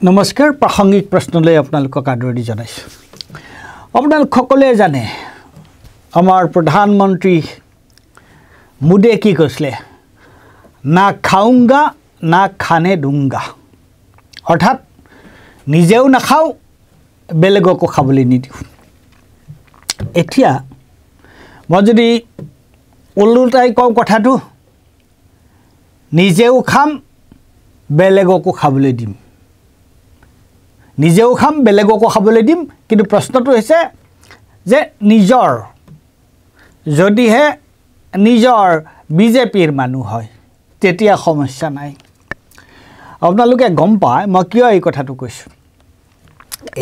নমস্কাৰ প্ৰাসংগিক প্ৰশ্নলৈ আপোনালোকক আদৰণি জনাইছোঁ। আপোনালোক সকলোৱে জানে আমাৰ প্ৰধানমন্ত্ৰী মোদীয়ে কি কৈছিলে, না খাউংগা না খানে দুংগা, অৰ্থাৎ নিজেও নাখাওঁ বেলেগকো খাবলৈ নিদিওঁ। এতিয়া মই যদি ওলোটাই কওঁ কথাটো, নিজেও খাম বেলেগকো খাবলৈ দিম, নিজেও খাম বেলেগকো খাবলৈ দিম। কিন্তু প্ৰশ্নটো হৈছে যে নিজৰ যদিহে নিজৰ বিজেপিৰ মানুহ হয় তেতিয়া সমস্যা নাই। আপোনালোকে গম পায় মই কিয় এই কথাটো কৈছোঁ।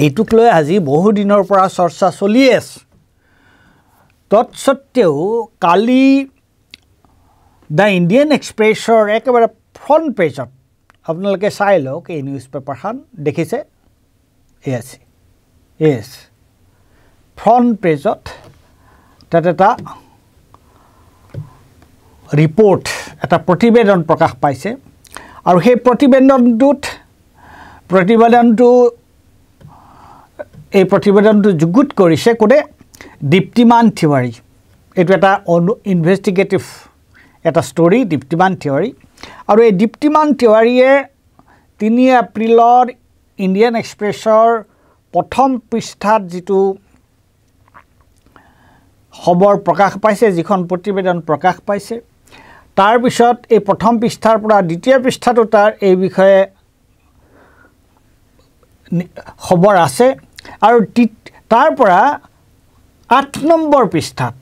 এইটোক লৈ আজি বহু দিনৰ পৰা চৰ্চা চলি আছে। তৎসত্ত্বেও কালি দ্য ইণ্ডিয়ান এক্সপ্ৰেছৰ একেবাৰে ফ্ৰণ্ট পেজত আপোনালোকে চাই লওক, এই নিউজ পেপাৰখন দেখিছে, য়েছ ফ্ৰণ্ট পেজত তাত এটা ৰিপৰ্ট, এটা প্ৰতিবেদন প্ৰকাশ পাইছে। আৰু সেই প্ৰতিবেদনটো যুগুত কৰিছে কোনে? দীপ্তিমান তিৱাৰী। এইটো এটা ইনভেষ্টিগেটিভ এটা ষ্টৰী, দীপ্তিমান তিৱাৰী। আৰু এই দীপ্তিমান তিৱাৰীয়ে 3 এপ্ৰিলৰ ইণ্ডিয়ান এক্সপ্ৰেছৰ প্ৰথম পৃষ্ঠাত যিটো খবৰ প্ৰকাশ পাইছে, যিখন প্ৰতিবেদন প্ৰকাশ পাইছে, তাৰপিছত এই প্ৰথম পৃষ্ঠাৰ পৰা দ্বিতীয় পৃষ্ঠাটো তাৰ এই বিষয়ে খবৰ আছে। আৰু তাৰ পৰা 8 নম্বৰ পৃষ্ঠাত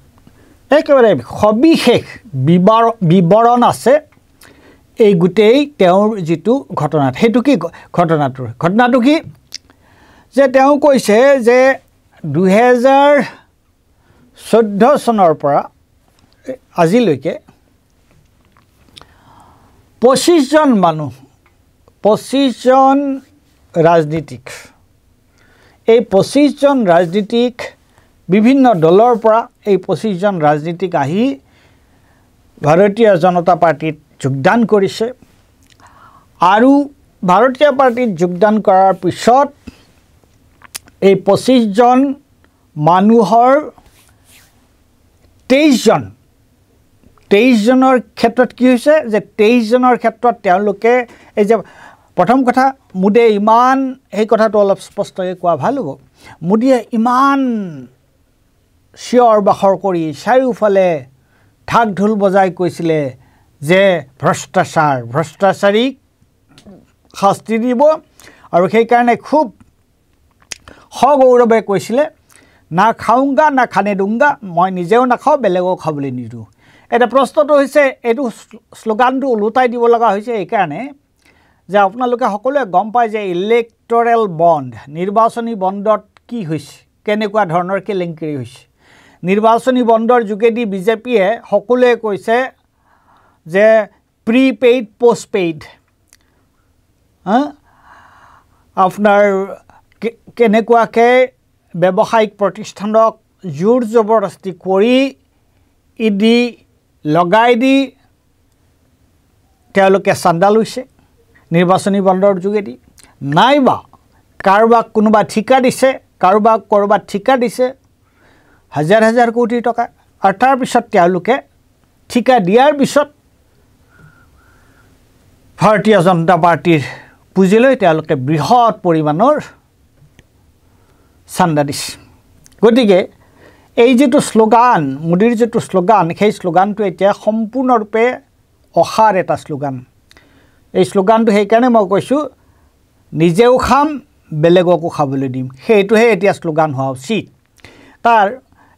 একেবাৰে সবিশেষ বিৱৰণ আছে এই গোটেই তেওঁৰ যিটো ঘটনাত। সেইটো কি ঘটনাটো কি যে তেওঁ কৈছে যে 2014 চনৰ পৰা আজিলৈকে 25জন মানুহ, 25জন ৰাজনীতিক, এই 25জন ৰাজনীতিক বিভিন্ন দলৰ পৰা এই 25জন ৰাজনীতিক আহি ভাৰতীয় জনতা পাৰ্টিত যোগদান কৰিছে। আৰু ভাৰতীয় পাৰ্টিত যোগদান কৰাৰ পিছত এই 25জন মানুহৰ 23জনৰ ক্ষেত্ৰত কি হৈছে যে 23জনৰ ক্ষেত্ৰত তেওঁলোকে এই যে প্ৰথম কথা, মোদীয়ে ইমান, সেই কথাটো অলপ স্পষ্টকৈ কোৱা ভাল হ'ব, মোদীয়ে ইমান চিঞৰ বাখৰ কৰি চাৰিওফালে ঢাক ঢোল বজাই কৈছিলে যে ভ্ৰষ্টাচাৰীক শাস্তি দিব। আৰু সেইকাৰণে খুব সগৌৰৱে কৈছিলে, না খাউংগা না খানে দুংগা, মই নিজেও নাখাওঁ বেলেগক খাবলৈ নিদিওঁ। এতিয়া প্ৰশ্নটো হৈছে, এইটো শ্লোগানটো ওলোটাই দিব লগা হৈছে এইকাৰণে যে আপোনালোকে সকলোৱে গম পায় যে ইলেক্টৰেল বণ্ড, নিৰ্বাচনী বণ্ডত কি হৈছে, কেনেকুৱা ধৰণৰ কেলেংকাৰী হৈছে। নিৰ্বাচনী বণ্ডৰ যোগেদি বিজেপিয়ে সকলোৱে কৈছে যে প্ৰিপেইড পষ্টপেইড, আপোনাৰ কেনেকুৱাকৈ ব্যৱসায়িক প্ৰতিষ্ঠানক জোৰ জবৰদস্তি কৰি ইডি লগাই দি তেওঁলোকে চান্দা লৈছে নিৰ্বাচনী বণ্ডৰ যোগেদি, নাইবা কাৰোবাক কোনোবা ঠিকা দিছে, ক'ৰবাত ঠিকা দিছে হাজাৰ হাজাৰ কোটি টকা। আৰু তাৰপিছত তেওঁলোকে ঠিকা দিয়াৰ পিছত ভাৰতীয় জনতা পাৰ্টিৰ পুঁজিলৈ তেওঁলোকে বৃহৎ পৰিমাণৰ চান্দা দিছে। গতিকে এই যিটো শ্লোগান, মোদীৰ যিটো শ্লোগান, সেই শ্লোগানটো এতিয়া সম্পূৰ্ণৰূপে অসাৰ এটা শ্লোগান। এই শ্লোগানটো সেইকাৰণে মই কৈছোঁ, নিজেও খাম বেলেগকো খাবলৈ দিম, সেইটোহে এতিয়া শ্লোগান হোৱা উচিত। তাৰ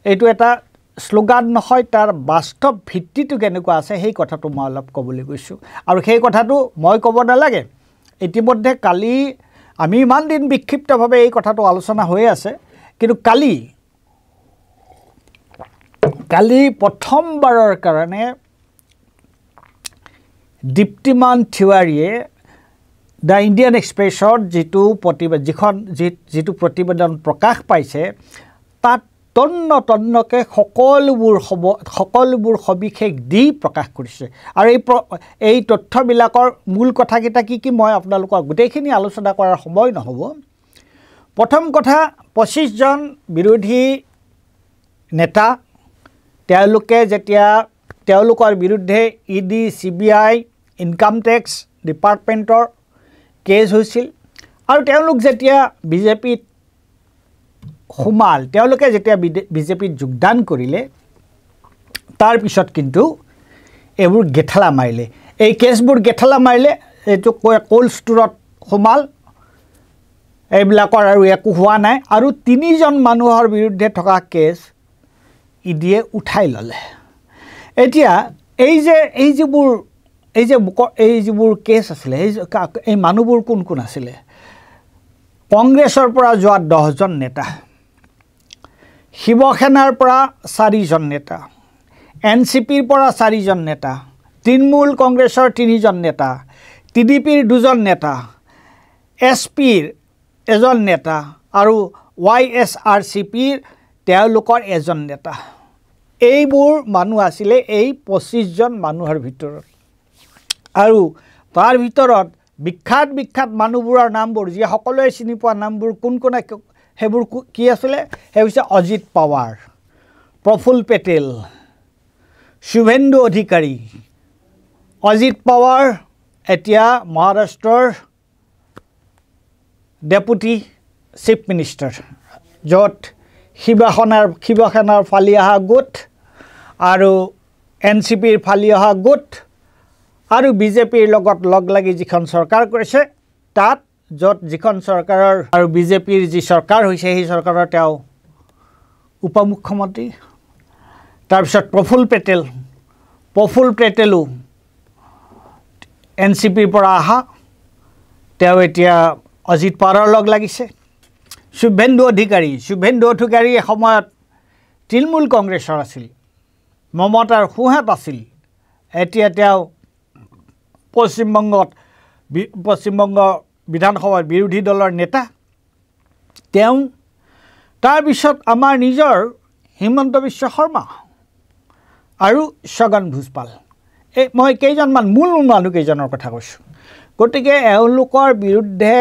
এইটো এটা শ্লোগান নহয়, তাৰ বাস্তৱ ভিত্তিটো কেনেকুৱা আছে সেই কথাটো মই অলপ ক'বলৈ গৈছোঁ। আৰু সেই কথাটো মই ক'ব নালাগে, ইতিমধ্যে কালি আমি ইমান দিন বিক্ষিপ্তভাৱে এই কথাটো আলোচনা হৈ আছে, কিন্তু কালি প্ৰথমবাৰৰ কাৰণে দীপ্তিমান তিৱাৰীয়ে দ্য ইণ্ডিয়ান এক্সপ্ৰেছৰ যিটো প্ৰতিবেদন প্ৰকাশ পাইছে, তাত তন্নকে সকলোবোৰ সবিশেষ দি প্ৰকাশ কৰিছে আৰু এই তথ্যবিলাকৰ মূল কথাকেইটা কি মই আপোনালোকক গোটেইখিনি আলোচনা কৰাৰ সময় নহ'ব প্ৰথম কথা 25 জন বিৰোধী নেতা তেওঁলোকে যেতিয়া তেওঁলোকৰ বিৰুদ্ধে ইডি সিবিআই ইনকাম টেক্স ডিপাৰ্টমেণ্টৰ কেছ হৈছিল আৰু তেওঁলোক যেতিয়া বিজেপিত সোমাল তেওঁলোকে যেতিয়া বিজেপিত যোগদান কৰিলে তাৰ পিছত কিন্তু এইবোৰ গেঠালা মাৰিলে এই কেছবোৰ গেঠালা মাৰিলে এইটো কোল্ড ষ্ট'ৰত সোমাল এইবিলাকৰ আৰু একো হোৱা নাই আৰু 3 জন মানুহৰ বিৰুদ্ধে থকা কেছ ইডিয়ে উঠাই ল'লে এতিয়া এই যিবোৰ কেছ আছিলে এই মানুহবোৰ কোন আছিলে কংগ্ৰেছৰ পৰা যোৱা 10 জন নেতা শিৱসেনাৰ পৰা 4 জন নেতা এনচিপিৰ পৰা 4 জন নেতা তৃণমূল কংগ্ৰেছৰ 3 জন নেতা টিডিপিৰ 2 জন নেতা এছপিৰ 1 জন নেতা আৰু YSRCPৰ তেওঁলোকৰ 1 জন নেতা এইবোৰ মানুহ আছিলে এই 25 জন মানুহৰ ভিতৰত আৰু তাৰ ভিতৰত বিখ্যাত মানুহবোৰৰ নামবোৰ যি সকলোৱে চিনি পোৱা নামবোৰ কোন হেবোৰ কি আছিলে হে হৈছে অজিত পাৱাৰ প্ৰফুল পেটেল শুভেন্দু অধিকাৰী অজিত পাৱাৰ এতিয়া মহাৰাষ্ট্ৰৰ ডেপুটি চিফ মিনিষ্টাৰ য'ত শিৱসেনাৰ ফালি অহা গোট আৰু এনচিপিৰ ফালি অহা গোট আৰু বিজেপিৰ লগত লগ লাগি যিখন চৰকাৰ কৰিছে তাত য'ত যিখন চৰকাৰৰ আৰু বিজেপিৰ যি চৰকাৰ হৈছে সেই চৰকাৰৰ তেওঁ উপমুখ্যমন্ত্ৰী তাৰপিছত প্ৰফুল পেটেলো এনচিপিৰ পৰা অহা তেওঁ এতিয়া অজিত পাৱাৰৰ লগ লাগিছে শুভেন্দু অধিকাৰী সময়ত তৃণমূল কংগ্ৰেছৰ আছিল মমতাৰ সোঁহাত আছিল এতিয়া তেওঁ পশ্চিমবংগ বিধানসভাৰ বিৰোধী দলৰ নেতা তেওঁ তাৰপিছত আমাৰ নিজৰ হিমন্ত বিশ্ব শৰ্মা আৰু ছগন ভুজপাল মই কেইজনমান মূল মানুহ কেইজনৰ কথা কৈছোঁ গতিকে এওঁলোকৰ বিৰুদ্ধে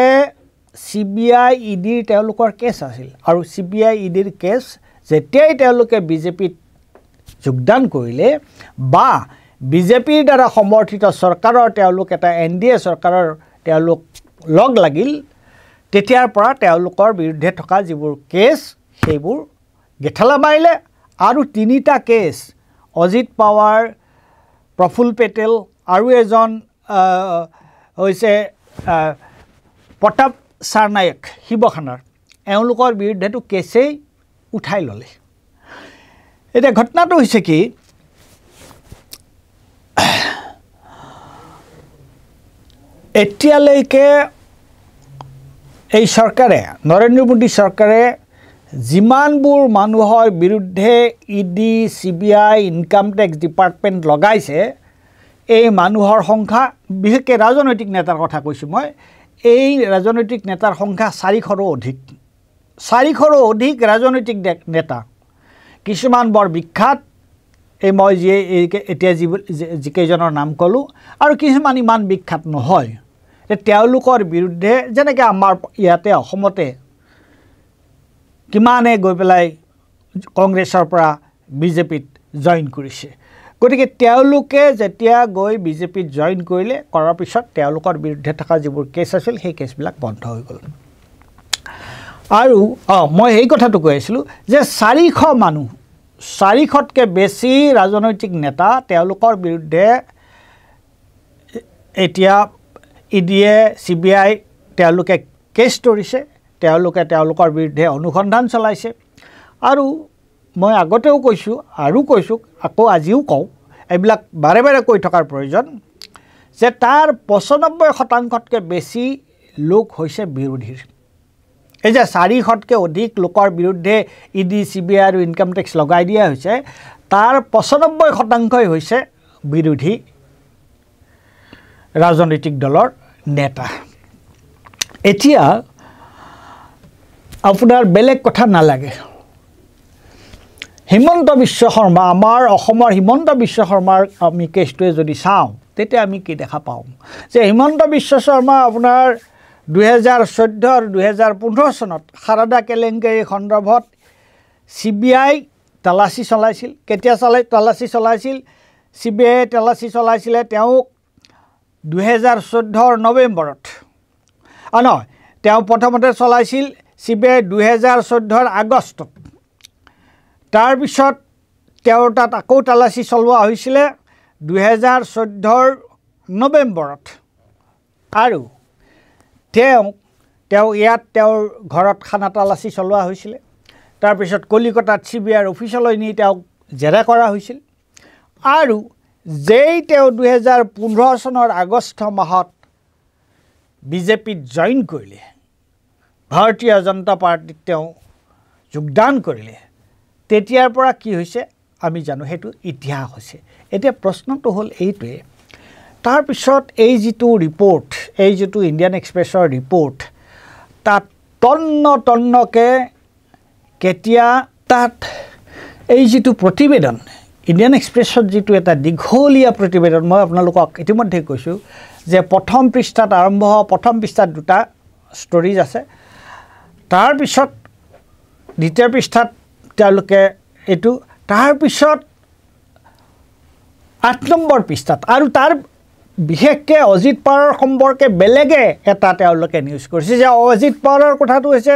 CBI ইডিৰ তেওঁলোকৰ কেছ আছিল আৰু CBI ইডিৰ কেছ যেতিয়াই তেওঁলোকে বিজেপিত যোগদান কৰিলে বা বিজেপিৰ দ্বাৰা সমৰ্থিত চৰকাৰৰ তেওঁলোক এটা NDA চৰকাৰৰ তেওঁলোক লগ লাগিল তেতিয়াৰ পৰা তেওঁলোকৰ বিৰুদ্ধে থকা যিবোৰ কেছ সেইবোৰ গেঠালা মাৰিলে আৰু 3টা কেছ অজিত পাৱাৰ প্ৰফুল পেটেল আৰু এজন হৈছে প্ৰতাপ সাৰনায়ক শিৱসেনাৰ এওঁলোকৰ বিৰুদ্ধেটো কেছেই উঠাই ল'লে এতিয়া ঘটনাটো হৈছে কি এতিয়ালৈকে এই চৰকাৰে নৰেন্দ্ৰ মোদী চৰকাৰে যিমানবোৰ মানুহৰ বিৰুদ্ধে ED CBI income tax department লগাইছে এই মানুহৰ সংখ্যা বিশেষকৈ ৰাজনৈতিক নেতাৰ কথা কৈছোঁ মই এই ৰাজনৈতিক নেতাৰ সংখ্যা 400ৰো অধিক 400ৰো অধিক ৰাজনৈতিক নেতা কিছুমান বৰ বিখ্যাত এই মই এতিয়া যিকেইজনৰ নাম ক'লোঁ আৰু কিছুমান ইমান বিখ্যাত নহয় তেওঁলোকৰ বিৰুদ্ধে যেনেকৈ আমাৰ ইয়াতে অসমতে কিমানে গৈ পেলাই কংগ্ৰেছৰ পৰা বিজেপিত জইন কৰিছে গতিকে তেওঁলোকে যেতিয়া গৈ বিজেপিত জইন কৰিলে কৰাৰ পিছত তেওঁলোকৰ বিৰুদ্ধে থকা যিবোৰ কেছ আছিল সেই কেছবিলাক বন্ধ হৈ গ'ল আৰু মই এই কথাটো কৈ আছিলোঁ যে 400 মানুহ 400তকৈ বেছি ৰাজনৈতিক নেতা তেওঁলোকৰ বিৰুদ্ধে এতিয়া ইডিয়ে CBI তেওঁলোকে কেছ ধৰিছে তেওঁলোকৰ বিৰুদ্ধে অনুসন্ধান চলাইছে আৰু মই আগতেও কৈছোঁ আৰু কৈছোঁ আকৌ আজিও কওঁ এইবিলাক বাৰে বাৰে কৈ থকাৰ প্ৰয়োজন যে তাৰ 95%তকৈ বেছি লোক হৈছে বিৰোধীৰ এই যে 400তকৈ অধিক লোকৰ বিৰুদ্ধে ইডি CBI আৰু ইনকাম টেক্স লগাই দিয়া হৈছে তাৰ 95%ই হৈছে বিৰোধী ৰাজনৈতিক দলৰ নেতা এতিয়া আপোনাৰ বেলেগ কথা নালাগে হিমন্ত বিশ্ব শৰ্মা আমাৰ অসমৰ হিমন্ত বিশ্ব শৰ্মাৰ আমি কেছটোৱে যদি চাওঁ তেতিয়া আমি কি দেখা পাওঁ যে হিমন্ত বিশ্ব শৰ্মা আপোনাৰ 2014 আৰু 2015 চনত সাৰদা কেলেংকাৰী সন্দৰ্ভত CBI তালাচী চলাইছিল কেতিয়া তালাচী চলাইছিল CBI তালাচী চলাইছিলে তেওঁক 2014 নৱেম্বৰত নহয় তেওঁ প্ৰথমতে চলাইছিল CBI 2014 আগষ্টত তাৰ পিছত তেওঁৰ তাত আকৌ তালাচী চলোৱা হৈছিলে 2014 নৱেম্বৰত আৰু তেওঁ ইয়াত তেওঁৰ ঘৰত খানা তালাচী চলোৱা হৈছিলে তাৰ পিছত কলিকতাত CBI অফিচলৈ নি তেওঁক জেৰা কৰা হৈছিল আৰু যেই তেওঁ 2015 চনৰ আগষ্ট মাহত বিজেপিত জইন কৰিলে ভাৰতীয় জনতা পাৰ্টিত তেওঁ যোগদান কৰিলে তেতিয়াৰ পৰা কি হৈছে আমি জানো হেতু ইতিহাস হৈছে এতিয়া প্ৰশ্নটো হ'ল এইটোৱে তাৰ পিছত এই যেটো ৰিপৰ্ট এই যেটো ইণ্ডিয়ান এক্সপ্ৰেছৰ ৰিপৰ্ট তাত তন্নকে কেতিয়া তাত এই যেটো প্ৰতিবেদন ইণ্ডিয়ান এক্সপ্ৰেছৰ যেটো এটা দীঘলীয়া প্ৰতিবেদন মই আপোনালোকক ইতিমধ্যে কৈছো যে প্ৰথম পৃষ্ঠাত আৰম্ভ হোৱা প্ৰথম পৃষ্ঠাত দুটা ষ্টৰীজ আছে তাৰ পিছত দ্বিতীয় পৃষ্ঠাত তেওঁলোকে এটো তাৰ পিছত 8 নম্বৰ পৃষ্ঠাত আৰু তাৰ বিশেষকৈ অজিত পাৱাৰৰ সম্পৰ্কে বেলেগে এটা তেওঁলোকে নিউজ কৰিছে যে অজিত পাৱাৰৰ কথাটো হৈছে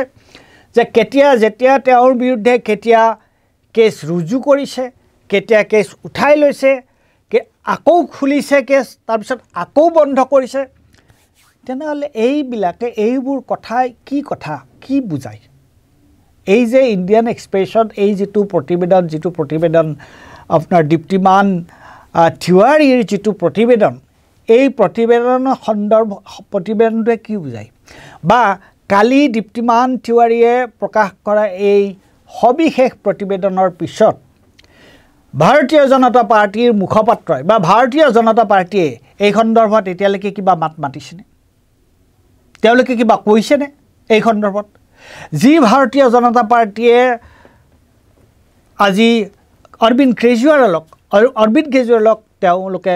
যে যেতিয়া তেওঁৰ বিৰুদ্ধে কেতিয়া কেছ ৰুজু কৰিছে কেতিয়া কেছ উঠাই লৈছে আকৌ খুলিছে কেছ তাৰ পিছত আকৌ বন্ধ কৰিছে তেনেহলে এইবোৰ কথাই কি বুজায় এই যে ইণ্ডিয়ান এক্সপ্ৰেছত এই যেটো প্ৰতিবেদন আপোনাৰ দীপ্তিমান তিৱাৰীৰ যেটো প্ৰতিবেদন এই প্ৰতিবেদনৰ প্ৰতিবেদনটোৱে কি বুজায় বা কালি দীপ্তিমান তিৱাৰীয়ে প্ৰকাশ কৰা এই সবিশেষ প্ৰতিবেদনৰ পিছত ভাৰতীয় জনতা পাৰ্টিৰ মুখপাত্ৰই বা ভাৰতীয় জনতা পাৰ্টিয়ে এই সন্দৰ্ভত এতিয়ালৈকে কিবা মাত মাতিছেনে তেওঁলোকে কিবা কৈছেনে এই সন্দৰ্ভত যি ভাৰতীয় জনতা পাৰ্টিয়ে আজি অৰবিন্দ কেজৰিৱালক তেওঁলোকে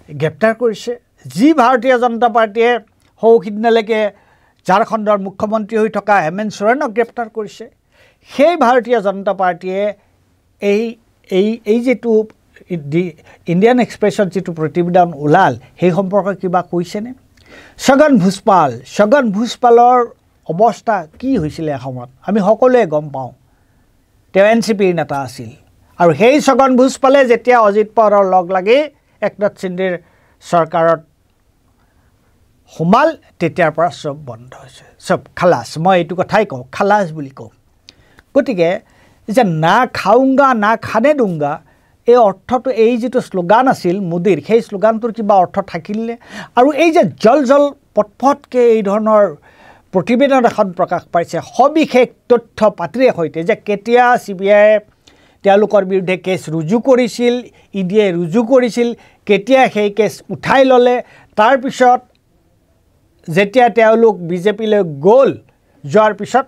গ্ৰেপ্তাৰ কৰিছে যি ভাৰতীয় জনতা পাৰ্টিয়ে সৌখিদিনালৈকে ঝাৰখণ্ডৰ মুখ্যমন্ত্ৰী হৈ থকা হেমন্ত সোৰেনক গ্ৰেপ্তাৰ কৰিছে সেই ভাৰতীয় জনতা পাৰ্টিয়ে এই যেটো ইণ্ডিয়ান এক্সপ্ৰেছত যেটো প্ৰতিবেদন ওলাল সেই সম্পৰ্কে কিবা কৈছেনে ছগন ভুজপালৰ অৱস্থা কি হৈছিল এসময়ত আমি সকলোৱে গম পাওঁ তেওঁ NCPৰ নেতা আছিল আৰু সেই ছগন ভুজপালে যেতিয়া অজিত পাৱাৰৰ লগ লাগি একনাথ সিন্ধেৰ চৰকাৰত সোমাল তেতিয়াৰ পৰা সব বন্ধ হৈছে সব খালাস মই এইটো কথাই কওঁ খালাস বুলি কওঁ গতিকে যে না খাউঙ্গা না খানে দুঙ্গা এই অৰ্থটো এই যেটো শ্লোগান আছিল মোদীৰ সেই শ্লোগানটোৰ কিবা অৰ্থ থাকিলনে আৰু এই যে জল পটপটকে এই ধৰণৰ প্ৰতিবেদন এখন প্ৰকাশ পাইছে সবিশেষ তথ্য পাতিৰে সৈতে যে কেতিয়া CBI তেওঁলোকৰ বিৰুদ্ধে কেছ ৰুজু কৰিছিল ইডিয়ে ৰুজু কৰিছিল কেতিয়া সেই কেছ উঠাই ললে তাৰ পিছত যেতিয়া তেওঁলোক বিজেপিলৈ গ'ল যোৱাৰ পিছত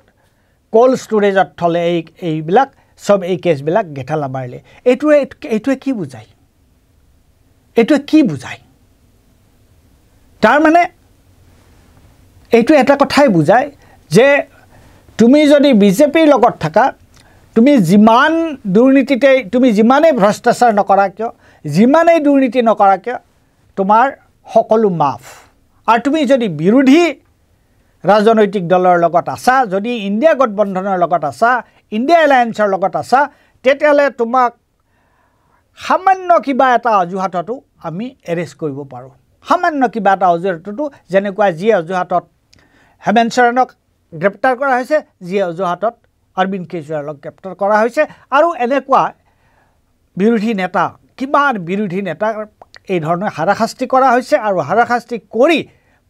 কোল্ড ষ্টোৰেজত থলে এইবিলাক সব এই কেছবিলাক গেঠালা মাৰিলে এইটোৱে কি বুজায় তাৰ মানে এইটো এটা কথাই বুজায় যে তুমি যদি বিজেপিৰ লগত থাকা তুমি যিমান দুৰ্নীতিতে তুমি যিমানেই ভ্ৰষ্টাচাৰ নকৰা কিয় যিমানেই দুৰ্নীতি নকৰা কিয় তোমাৰ সকলো মাফ আৰু তুমি যদি বিৰোধী ৰাজনৈতিক দলৰ লগত আছা যদি ইণ্ডিয়া গঠবন্ধনৰ লগত আছা ইণ্ডিয়া এলায়েন্সৰ লগত আছা তেতিয়ালে তোমাক সামান্য কিবা এটা অজুহাতটো আমি এৰেষ্ট কৰিব পাৰোঁ সামান্য কিবা এটা অজুহাতটো যেনেকুৱা যি অজুহাতত হেমন্ত সোৰেনক গ্ৰেপ্তাৰ কৰা হৈছে যি অজুহাতত অৰবিন্দ কেজৰিৱালক গ্ৰেপ্তাৰ কৰা হৈছে আৰু এনেকুৱা বিৰোধী নেতা কিমান বিৰোধী নেতাক এই ধৰণৰ হাৰাশাস্তি কৰা হৈছে আৰু হাৰাশাস্তি কৰি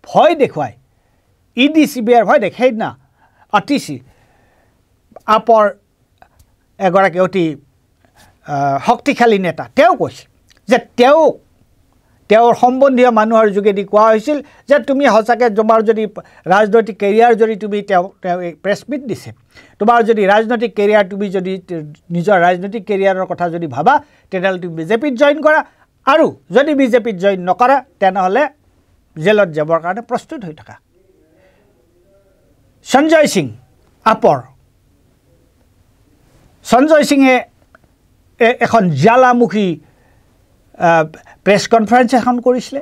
ভয় দেখুৱাই ইডি CBI ভয় দেখাই না অতিশি আপৰ এগৰাকী অতি শক্তিশালী নেতা তেওঁ কৈছে যে তেওঁৰ সম্বন্ধীয় মানুহৰ যোগেদি কোৱা হৈছিল যে তুমি সঁচাকৈ তোমাৰ যদি ৰাজনৈতিক কেৰিয়াৰ যদি তুমি তেওঁ প্ৰেছ মিট দিছে তোমাৰ যদি ৰাজনৈতিক কেৰিয়াৰ তুমি যদি নিজৰ ৰাজনৈতিক কেৰিয়াৰৰ কথা যদি ভাবা তেতিয়াহ'লে তুমি বিজেপিত জইন কৰা আৰু যদি বিজেপিত জইন নকৰা তেনেহ'লে জেলত যাবৰ কাৰণে প্ৰস্তুত হৈ থাকা সঞ্জয় সিং আপৰ সঞ্জয় সিঙে এখন জ্বালামুখী প্ৰেছ কনফাৰেন্স এখন কৰিছিলে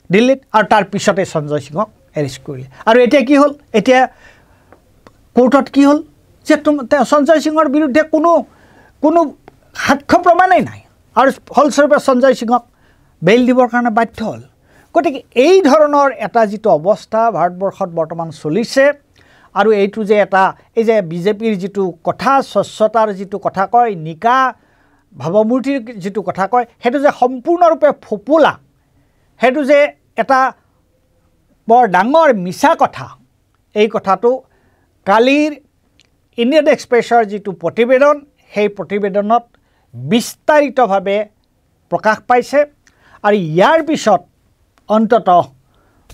দিল্লীত আৰু তাৰ পিছতে সঞ্জয় সিঙক এৰেষ্ট কৰিলে আৰু এতিয়া কি হ'ল এতিয়া কোৰ্টত কি হ'ল যে সঞ্জয় সিঙৰ বিৰুদ্ধে কোনো সাক্ষ্য প্ৰমাণেই নাই আৰু ফলস্বৰূপে সঞ্জয় সিঙক বেইল দিবৰ কাৰণে বাধ্য হ'ল গতিকে এই ধৰণৰ এটা যিটো অৱস্থা ভাৰতবৰ্ষত বৰ্তমান চলিছে আৰু এইটো যে এটা এই যে বিজেপিৰ যিটো কথা স্বচ্ছতাৰ যিটো কথা কয় নিকা ভাৱমূৰ্তিৰ যিটো কথা কয় সেইটো যে সম্পূৰ্ণৰূপে ফোপোলা সেইটো যে এটা বৰ ডাঙৰ মিছা কথা এই কথাটো কালিৰ ইণ্ডিয়ান এক্সপ্ৰেছৰ যিটো প্ৰতিবেদন সেই প্ৰতিবেদনত বিস্তাৰিতভাৱে প্ৰকাশ পাইছে আৰু ইয়াৰ পিছত অন্ততঃ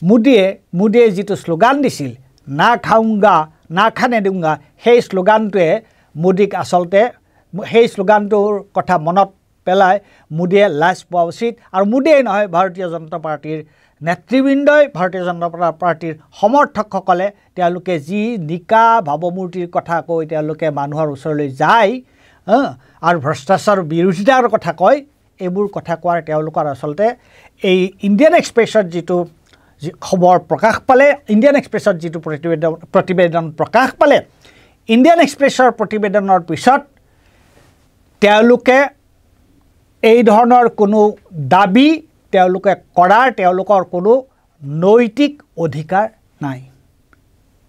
মোদীয়ে যিটো শ্লোগান দিছিল না খাউংগা না খানে দুংগা সেই শ্লোগানটোৱে মোদীক আচলতে সেই শ্লোগানটোৰ কথা মনত পেলাই মোদীয়ে লাজ পোৱা উচিত আৰু মোদীয়ে নহয় ভাৰতীয় জনতা পাৰ্টিৰ নেতৃবৃন্দই ভাৰতীয় জনতা পাৰ্টিৰ সমৰ্থকসকলে তেওঁলোকে যি নিকা ভাৱমূৰ্তিৰ কথা কৈ তেওঁলোকে মানুহৰ ওচৰলৈ যায় আৰু ভ্ৰষ্টাচাৰ বিৰোধিতাৰ কথা কয় এইবোৰ কথা কোৱাৰ তেওঁলোকৰ আচলতে এই ইণ্ডিয়ান এক্সপ্ৰেছত যিটো খবৰ প্ৰকাশ পালে ইণ্ডিয়ান এক্সপ্ৰেছত যিটো প্ৰতিবেদন প্ৰকাশ পালে ইণ্ডিয়ান এক্সপ্ৰেছৰ প্ৰতিবেদনৰ পিছত তেওঁলোকে এই ধৰণৰ কোনো দাবী তেওঁলোকে কৰাৰ তেওঁলোকৰ কোনো নৈতিক অধিকাৰ নাই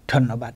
ধন্যবাদ